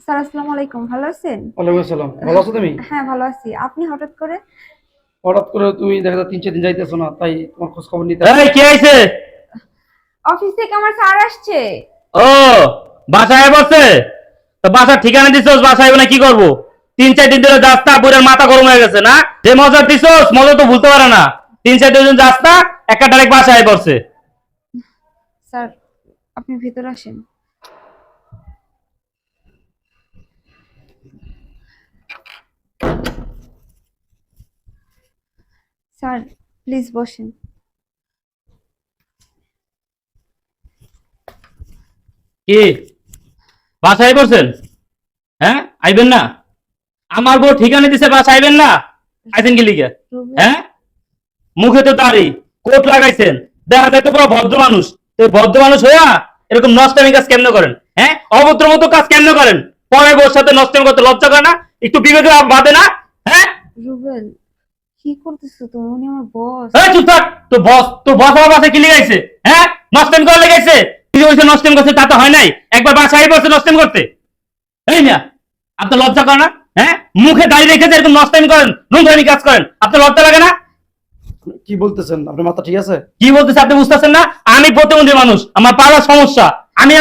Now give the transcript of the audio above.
Sir আসসালামু আলাইকুম, ভালো আছেন? ওয়ালাইকুম আসসালাম। ভালো আছো তুমি? হ্যাঁ ভালো আছি। আপনি হঠাৎ করে? হঠাৎ করে তুমি দেখা যায় ৩-৪ দিন যাইতেছো না, তাই তোমার খোঁজ খবর নিতে এই আসছি। কে আইছে? অফিস থেকে আমার স্যার আসছে। ও, বাসায় বসে? তো বাসার ঠিকানা দিছস, বাসায় না কি করব? 3-4 দিন ধরে যাস না, বুড়ার মাথা গরম হয়ে গেছে না? যে মজা দিছস মজা তো ভুলতে পারে না। 3-4 দিন যাস না, একটা ডাইরেক্ট বাসায় পড়ছে। স্যার আপনি ভিতরে আসেন। স্যার প্লিজ বসেন। কি বাসায় পড়ছেন? হ্যাঁ, আইবেন না? আমার বউ ঠিকানা দিছে, বাসায় আইবেন না? আইছেন কি লিগে? রুবেল, হ্যাঁ, মুখে তো দাড়ি, কোট লাগাইছেন, দেখা যায় তো পুরো ভদ্র মানুষ। তো এই ভদ্র মানুষ হইয়া এরকম নষ্টামি কাজ কেমনে করেন? হ্যাঁ, অভদ্র মতো কাজ কেমনে করেন? পরে বউর সাথে নষ্টামি করতে লজ্জা করে না? একটু বিবেকে বাদে না? হ্যাঁ, রুবেল কি করতেছো তুমি? উনি আমার বস। এই চুপ থাক। তো বস আমার বাসায় কি লিগাইছে? হ্যাঁ, নষ্টামি করে লেগেছে। তুই ওইসব নষ্টামি করছে তা তো হয় নাই, একবার বাসায় বসে নষ্টামি করতে। এই মিয়া, আপনার লজ্জা করে না? হ্যাঁ, মুখে দাঁড়িয়ে রেখেছে এরকম নষ্টামি করেন, নোংরামি কাজ করেন, আপনার লজ্জা লাগে না? কি বলতেছেন? আপনার মাথা ঠিক আছে? কি বলতেছে আপনি বুঝতেছেন না? আমি প্রতিবন্ধী মানুষ, আমার পাওয়ার সমস্যা। আমি